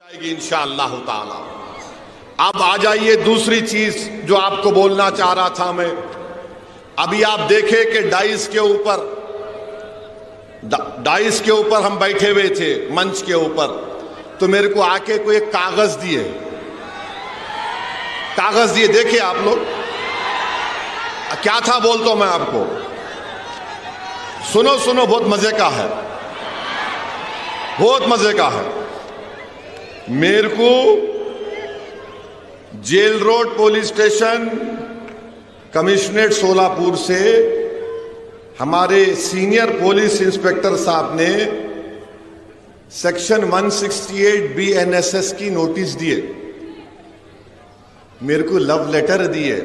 जाएगी इंशाअल्लाह ताला। अब आ जाइए दूसरी चीज जो आपको बोलना चाह रहा था मैं। अभी आप देखे कि डाइस के ऊपर हम बैठे हुए थे मंच के ऊपर, तो मेरे को आके कोई एक कागज दिए, देखिए आप लोग क्या था बोलता हूं मैं आपको, सुनो सुनो, बहुत मजे का है, बहुत मजे का है। मेरे को jail road police station commissionerate Solapur से हमारे सीनियर पुलिस इंस्पेक्टर साहब ने सेक्शन 168 BNSS की नोटिस दिए, मेरे को लव लेटर दिए।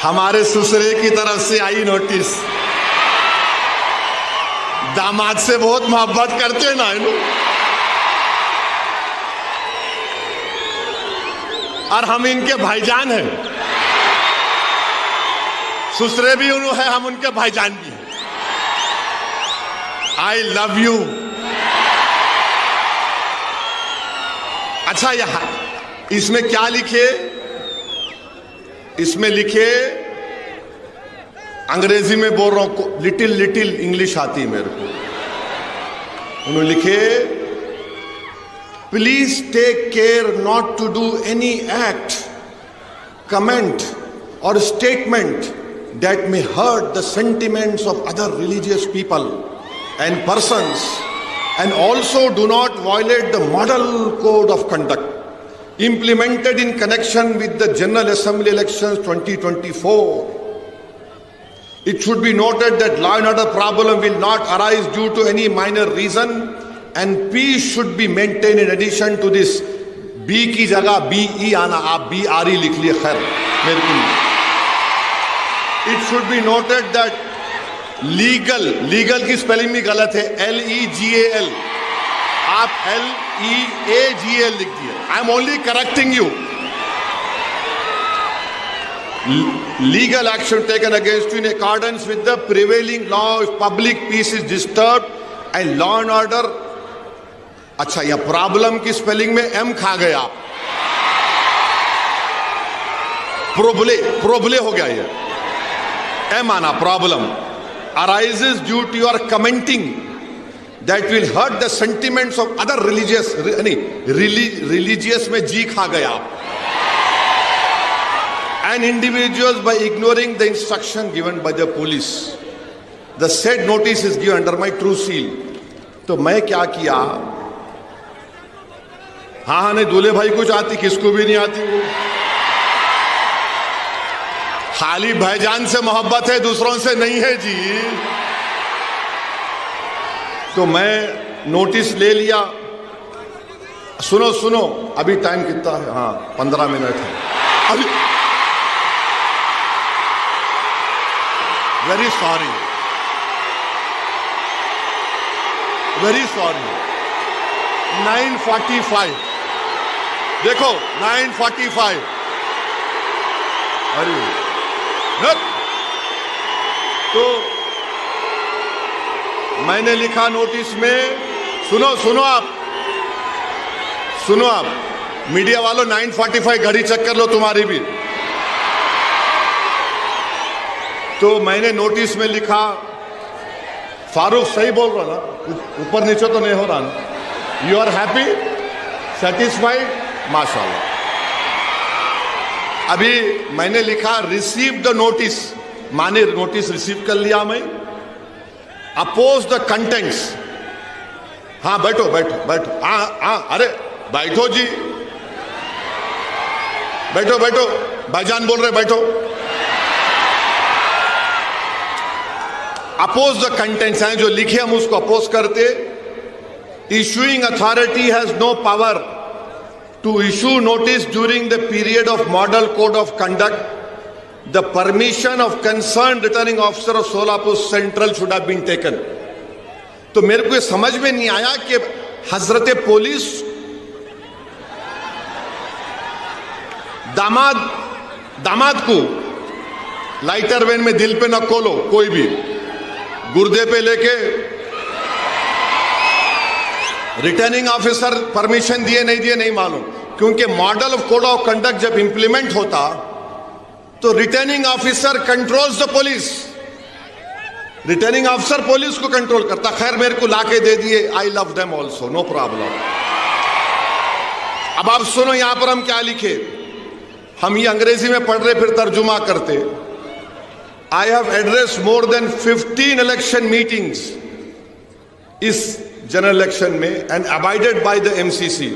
हमारे ससुरे की तरफ से आई नोटिस। दामाद से बहुत मोहब्बत करते हैं ना इन, और हम इनके भाईजान हैं, ससुरे भी है, हम उनके भाईजान भी हैं। I love you. अच्छा, यहां इसमें क्या लिखे? इसमें लिखे, अंग्रेजी में बोल रहा हूं, लिटिल इंग्लिश आती है मेरे को। उन्होंने लिखे, please take care not to do any act, comment और statement that may hurt the sentiments of other religious people and persons, and also do not violate the model code of conduct implemented in connection with the General Assembly elections 2024. It should be noted that law and order problem will not arise due to any minor reason, and peace should be maintained. In addition to this, B की जगह BE आना, आप BRE लिख लिए, खैर मेरे को नहीं। It should be noted that legal की स्पेलिंग भी गलत है, LEGAL, आप LEAGL लिख दिए। I am only correcting you. Legal action taken against you in accordance with the prevailing law if public peace is disturbed and law and order। अच्छा, यह problem की स्पेलिंग में M खा गया, प्रोबले हो गया, ये M आना, problem arises due to your commenting that will hurt the sentiments of other religious, religious में G खा गया, and individuals by ignoring the instruction given by the police. The said notice is given under my true seal. तो मैं क्या किया, हाँ नहीं, दूल्हे भाई कुछ आती, किसको भी नहीं आती, वो खाली भाईजान से मोहब्बत है, दूसरों से नहीं है जी। तो मैं नोटिस ले लिया। सुनो सुनो, अभी टाइम कितना है? हाँ, 15 मिनट है अभी। Very sorry, very sorry. 9:45 देखो, 9:45। अरे तो मैंने लिखा नोटिस में, सुनो आप मीडिया वालों, 9:45 घड़ी चेक कर लो तुम्हारी भी। तो मैंने नोटिस में लिखा, फारूक सही बोल रहा ना, ऊपर नीचे तो नहीं हो रहा ना? यू आर हैप्पी, सेटिस्फाइड, माशाल्लाह। अभी मैंने लिखा, रिसीव द नोटिस, माने नोटिस रिसीव कर लिया मैं। Oppose the contents. हाँ बैठो, हाँ अरे बैठो जी, बैठो भाईजान बोल रहे, बैठो। अपोज द कंटेंट्स हैं जो लिखे, हम उसको अपोज करते। Issuing authority has no power to issue notice during the period of model code of conduct. The permission of concerned returning officer of Solapur Central should have been taken. तो मेरे को ये समझ में नहीं आया कि हजरत पुलिस दामाद को लाइटर वैन में दिल पे न खोलो, कोई भी गुर्दे पे लेके रिटर्निंग ऑफिसर परमिशन दिए नहीं दिए नहीं मालूम, क्योंकि model of code of conduct जब इंप्लीमेंट होता तो returning officer controls the police, returning officer police को कंट्रोल करता। खैर मेरे को लाके दे दिए, I love them also, no problem. अब आप सुनो यहां पर हम क्या लिखे, हम ये अंग्रेजी में पढ़ रहे फिर तर्जुमा करते। I have address more than 15 election meetings इस जनरल इलेक्शन में and abided by the MCC.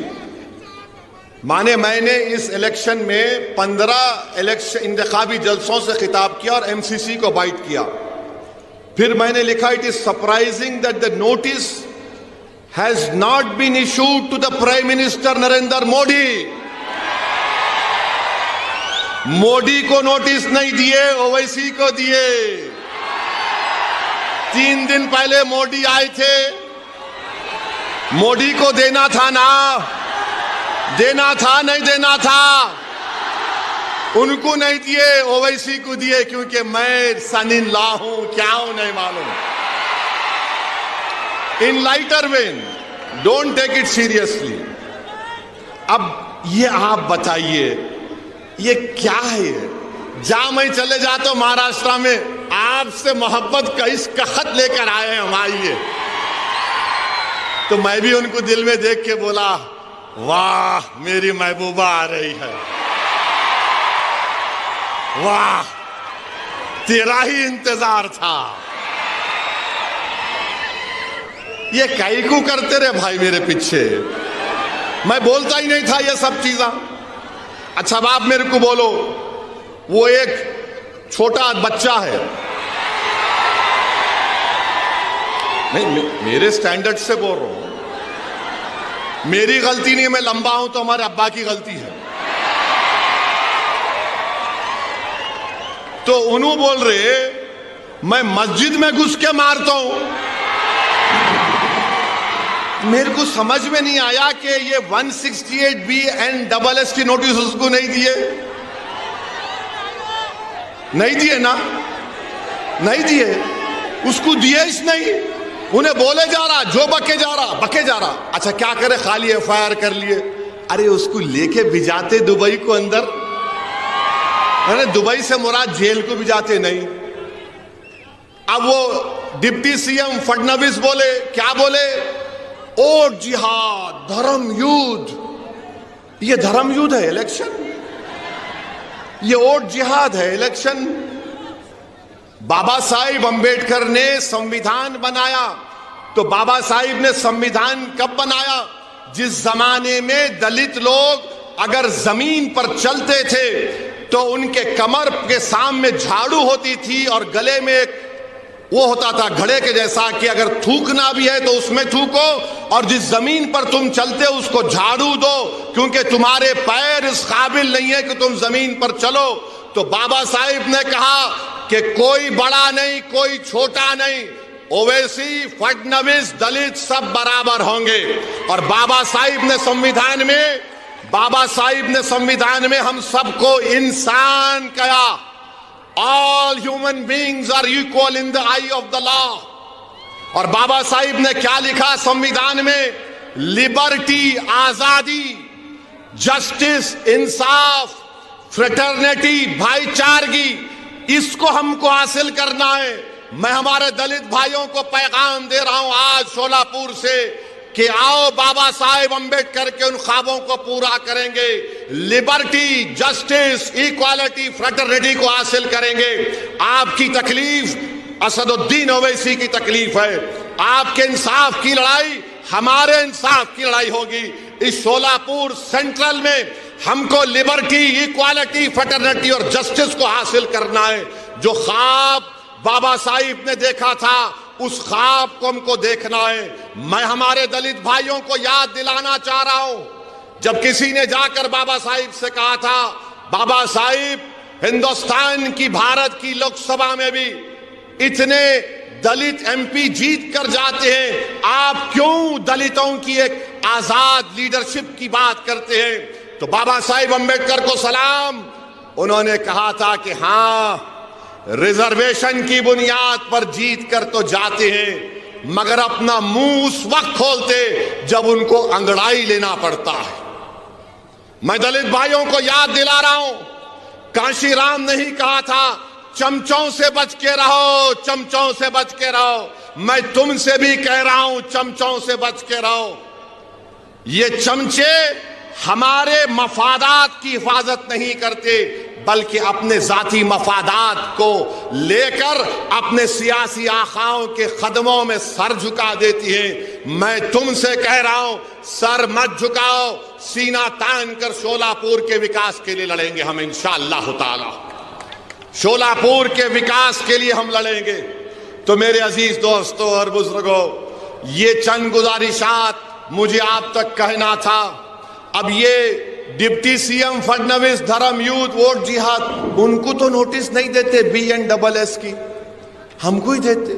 माने मैंने इस इलेक्शन में 15 इलेक्शन इंतखाबी जलसों से खिताब किया और एमसीसी को अबाइड किया। फिर मैंने लिखा, it is surprising that the notice has not been issued to the prime minister Narendra Modi. Modi को नोटिस नहीं दिए, ओवैसी को दिए। 3 दिन पहले मोदी आए थे, मोदी को देना था ना, देना था नहीं देना था, उनको नहीं दिए, ओवैसी को दिए, क्योंकि मैं सन इन लॉ हूं, क्या हूं नहीं मालूम। In lighter vein, don't take it seriously. अब ये आप बताइए ये क्या है? ये जहां मैं चले जाता हूं महाराष्ट्र में, आपसे मोहब्बत का इसका खत लेकर आए हैं हम, आइए। तो मैं भी उनको दिल में देख के बोला, वाह मेरी महबूबा आ रही है, वाह तेरा ही इंतजार था। ये कैकू करते रहे भाई मेरे पीछे, मैं बोलता ही नहीं था ये सब चीज़ें। अच्छा अब आप मेरे को बोलो, वो एक छोटा बच्चा है, नहीं मेरे स्टैंडर्ड से बोल रहा हूं, मेरी गलती नहीं है, मैं लंबा हूं तो हमारे अब्बा की गलती है। तो उन्होंने बोल रहे मैं मस्जिद में घुस के मारता हूं। मेरे को समझ में नहीं आया कि ये 168B एंड SS की नोटिस उसको नहीं दिए, नहीं दिए ना, नहीं दिए, उसको दिए ही नहीं। उन्हें बोले जा रहा, जो बके जा रहा। अच्छा क्या करे, खाली FIR कर लिए। अरे उसको लेके भिजाते दुबई को अंदर, अरे दुबई से मुराद जेल को भिजाते नहीं। अब वो डिप्टी CM फडणवीस बोले, क्या बोले, और जिहाद, धर्म युद्ध। ये धर्म युद्ध है इलेक्शन, ये और जिहाद है इलेक्शन। बाबा साहिब अंबेडकर ने संविधान बनाया, तो बाबा साहिब ने संविधान कब बनाया? जिस जमाने में दलित लोग अगर जमीन पर चलते थे तो उनके कमर के सामने झाड़ू होती थी और गले में एक वो होता था घड़े के जैसा कि अगर थूकना भी है तो उसमें थूको, और जिस जमीन पर तुम चलते हो उसको झाड़ू दो, क्योंकि तुम्हारे पैर इस काबिल नहीं है कि तुम जमीन पर चलो। तो बाबा साहिब ने कहा कि कोई बड़ा नहीं, कोई छोटा नहीं, ओवैसी, फडणवीस, दलित सब बराबर होंगे। और बाबा साहिब ने संविधान में हम सबको इंसान कहा। All human beings are equal in the eye of the law। और बाबा साहिब ने क्या लिखा संविधान में? लिबर्टी, आजादी, जस्टिस, इंसाफ, फ्रेटर्निटी, भाईचारगी, इसको हमको हासिल करना है। मैं हमारे दलित भाइयों को पैगाम दे रहा हूं आज शोलापुर से कि आओ बाबा साहेब अंबेडकर के उन ख्वाबों को पूरा करेंगे। लिबर्टी, जस्टिस, इक्वालिटी, फ्रेटर्निटी को हासिल करेंगे। आपकी तकलीफ असदुद्दीन ओवैसी की तकलीफ है, आपके इंसाफ की लड़ाई हमारे इंसाफ की लड़ाई होगी। इस शोलापुर सेंट्रल में हमको लिबर्टी, इक्वालिटी, फ्रेटर्निटी और जस्टिस को हासिल करना है। जो ख्वाब बाबा साहिब ने देखा था उस ख्वाब को हमको देखना है। मैं हमारे दलित भाइयों को याद दिलाना चाह रहा हूं, जब किसी ने जाकर बाबा साहिब से कहा था, बाबा साहिब हिंदुस्तान की, भारत की लोकसभा में भी इतने दलित MP जीत कर जाते हैं, आप क्यों दलितों की एक आजाद लीडरशिप की बात करते हैं? तो बाबा साहिब अंबेडकर को सलाम, उन्होंने कहा था कि हां, रिजर्वेशन की बुनियाद पर जीत कर तो जाते हैं, मगर अपना मुंह उस वक्त खोलते जब उनको अंगड़ाई लेना पड़ता है। मैं दलित भाइयों को याद दिला रहा हूं, कांशीराम ने ही कहा था चमचों से बच के रहो, चमचों से बच के रहो। मैं तुमसे भी कह रहा हूं चमचों से बच के रहो। ये चमचे हमारे मफादात की हिफाजत नहीं करते, बल्कि अपने जाती मफादात को लेकर अपने सियासी आखाओं के कदमों में सर झुका देती है। मैं तुमसे कह रहा हूं सर मत झुकाओ, सीना तान कर शोलापुर के विकास के लिए लड़ेंगे हम इंशाअल्लाह ताला। शोलापुर के विकास के लिए हम लड़ेंगे। तो मेरे अजीज दोस्तों और बुजुर्गों, ये चंद गुजारिशात मुझे आप तक कहना था। अब ये डिप्टी सीएम फडणवीस धर्म यूथ वोट जिहाद, उनको तो नोटिस नहीं देते BNSS की, हमको ही देते।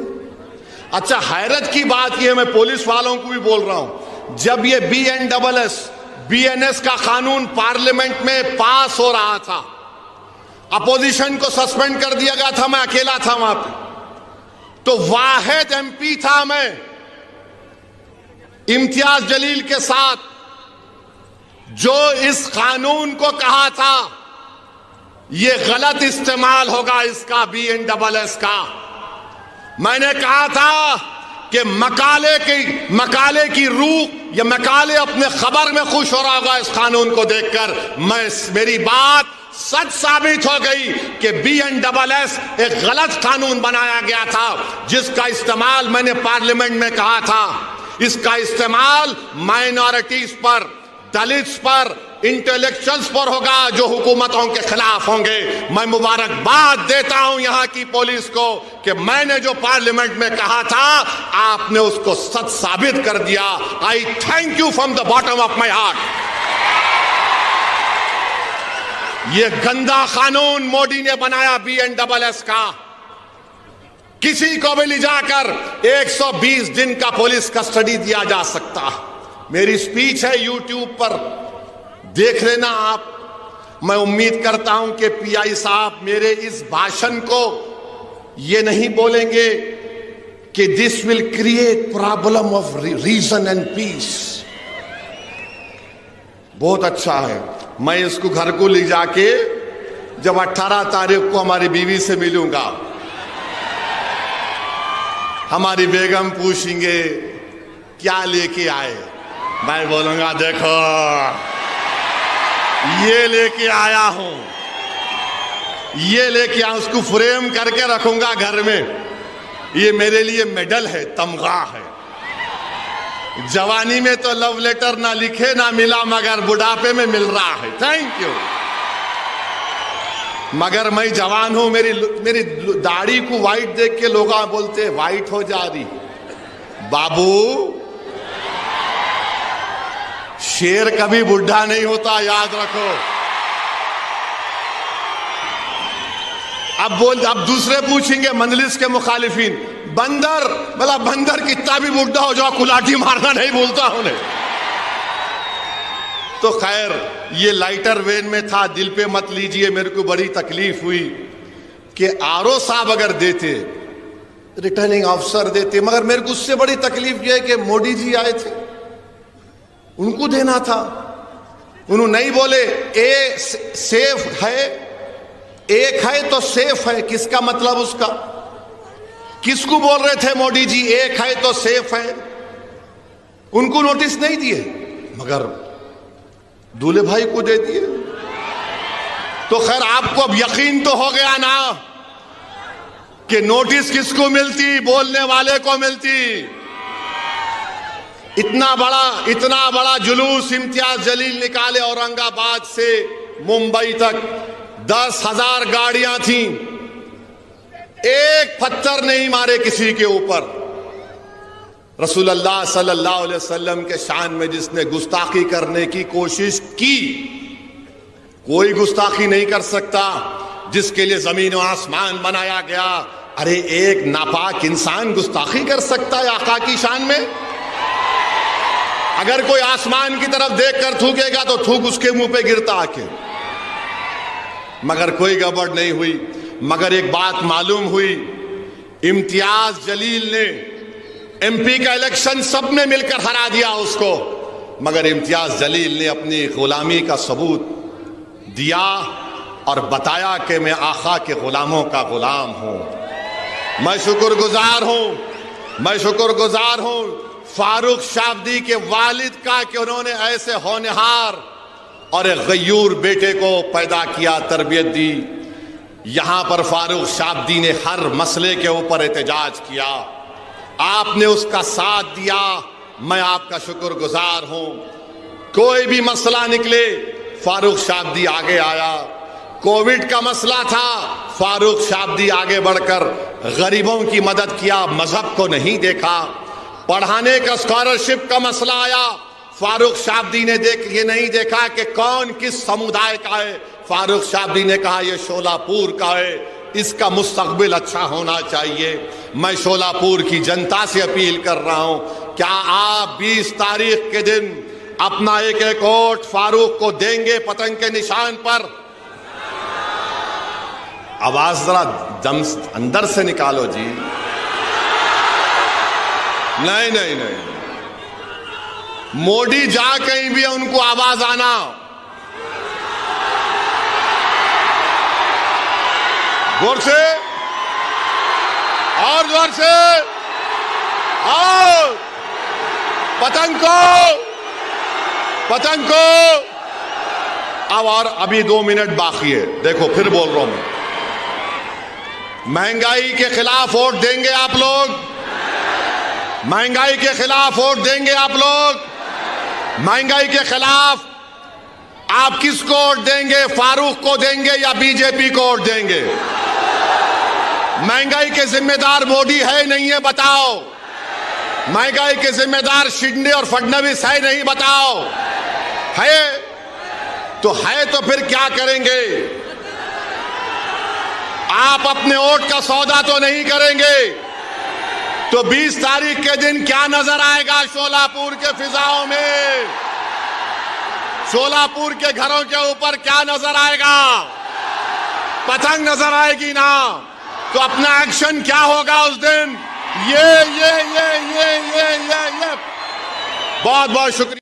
अच्छा, हैरत की बात यह, मैं पुलिस वालों को भी बोल रहा हूं, जब ये BNS का कानून पार्लियामेंट में पास हो रहा था, अपोजिशन को सस्पेंड कर दिया गया था, मैं अकेला था वहां पे, तो वाहिद MP था मैं इम्तियाज जलील के साथ जो इस कानून को कहा था ये गलत इस्तेमाल होगा इसका BNSS का। मैंने कहा था कि मकाले की रूह या मकाले अपने खबर में खुश हो रहा होगा इस कानून को देखकर। मेरी बात सच साबित हो गई कि BNSS एक गलत कानून बनाया गया था, जिसका इस्तेमाल मैंने पार्लियामेंट में कहा था, इसका इस्तेमाल माइनॉरिटीज पर, दलित्स पर, इंटेलेक्चुअल्स पर होगा जो हुकूमतों के खिलाफ होंगे। मैं मुबारकबाद देता हूं यहां की पुलिस को कि मैंने जो पार्लियामेंट में कहा था आपने उसको सच साबित कर दिया। आई thank you from the bottom of my heart. ये गंदा कानून मोदी ने बनाया BNSS का, किसी को भी ले जाकर 120 दिन का पुलिस कस्टडी दिया जा सकता। मेरी स्पीच है YouTube पर, देख लेना आप। मैं उम्मीद करता हूं कि PI साहब मेरे इस भाषण को ये नहीं बोलेंगे कि this will create problem of reason and peace. बहुत अच्छा है, मैं इसको घर को ले जाके जब 18 तारीख को हमारी बीवी से मिलूंगा, हमारी बेगम पूछेंगे क्या लेके आए, मैं बोलूंगा देखो ये लेके आया हूं, ये लेके आया, उसको फ्रेम करके रखूंगा घर में। ये मेरे लिए मेडल है, तमगा है। जवानी में तो लव लेटर ना लिखे ना मिला, मगर बुढ़ापे में मिल रहा है। Thank you. मगर मैं जवान हूं, मेरी दाढ़ी को वाइट देख के लोग बोलते वाइट हो जा रही। बाबू, शेर कभी बुढ़ा नहीं होता, याद रखो। अब दूसरे पूछेंगे मंजलिस के मुखालिफिन, बंदर, भला बंदर कितना भी बुढ़ा हो जाओ कुलाठी मारना नहीं भूलता उन्हें। तो खैर, ये लाइटर वेन में था, दिल पे मत लीजिए। मेरे को बड़ी तकलीफ हुई कि RO साहब अगर देते, रिटर्निंग ऑफिसर देते, मगर मेरे को उससे बड़ी तकलीफ यह है कि मोदी जी आए थे, उनको देना था। उन्होंने नहीं बोले ए सेफ है, एक है तो सेफ है, किसका मतलब उसका? किसको बोल रहे थे मोदी जी एक है तो सेफ है? उनको नोटिस नहीं दिए, मगर दूल्हे भाई को दे दिए। तो खैर, आपको अब यकीन तो हो गया ना कि नोटिस किसको मिलती? बोलने वाले को मिलती। इतना बड़ा जुलूस इम्तियाज जलील निकाले औरंगाबाद से मुंबई तक, 10,000 गाड़ियां थीं, एक पत्थर नहीं मारे किसी के ऊपर। रसूलुल्लाह सल्लल्लाहु अलैहि वसल्लम के शान में जिसने गुस्ताखी करने की कोशिश की, कोई गुस्ताखी नहीं कर सकता, जिसके लिए जमीन और आसमान बनाया गया। अरे एक नापाक इंसान गुस्ताखी कर सकता है आका की शान में? अगर कोई आसमान की तरफ देखकर थूकेगा तो थूक उसके मुंह पे गिरता आके। मगर कोई गड़बड़ नहीं हुई। मगर एक बात मालूम हुई, इम्तियाज जलील ने एमपी का इलेक्शन सब ने मिलकर हरा दिया उसको, मगर इम्तियाज जलील ने अपनी गुलामी का सबूत दिया और बताया कि मैं आका के गुलामों का गुलाम हूं। मैं शुक्रगुजार हूं फारूक शाब्दी के वालिद का कि उन्होंने ऐसे होनहार और एक गयूर बेटे को पैदा किया, तरबियत दी। यहां पर फारूक शाब्दी ने हर मसले के ऊपर एहतजाज किया, आपने उसका साथ दिया, मैं आपका शुक्रगुजार हूं। कोई भी मसला निकले फारूक शाब्दी आगे आया। कोविड का मसला था, फारूक शाब्दी आगे बढ़कर गरीबों की मदद किया, मजहब को नहीं देखा। पढ़ाने का स्कॉलरशिप का मसला आया, फारूक शाब्दी ने ये नहीं देखा कि कौन किस समुदाय का है। फारूक शाब्दी ने कहा यह शोलापुर का है, इसका मुस्तकबिल अच्छा होना चाहिए। मैं शोलापुर की जनता से अपील कर रहा हूं, क्या आप 20 तारीख के दिन अपना एक एक वोट फारूक को देंगे पतंग के निशान पर? आवाज जरा दम अंदर से निकालो जी। नहीं, मोदी जा कहीं भी उनको आवाज आना। जोर से और जोर से, और पतंग को अब, और अभी 2 मिनट बाकी है। देखो फिर बोल रहा हूं मैं, महंगाई के खिलाफ वोट देंगे आप लोग? महंगाई के खिलाफ वोट देंगे आप लोग? महंगाई के खिलाफ आप किसको वोट देंगे? फारूक को देंगे या बीजेपी को वोट देंगे? महंगाई के जिम्मेदार मोदी है नहीं है बताओ? महंगाई के जिम्मेदार शिंदे और फडणवीस है नहीं बताओ? है तो फिर क्या करेंगे? आप अपने वोट का सौदा तो नहीं करेंगे, तो 20 तारीख के दिन क्या नजर आएगा शोलापुर के फिजाओं में? शोलापुर के घरों के ऊपर क्या नजर आएगा? पतंग नजर आएगी ना? तो अपना एक्शन क्या होगा उस दिन? ये बहुत बहुत शुक्रिया।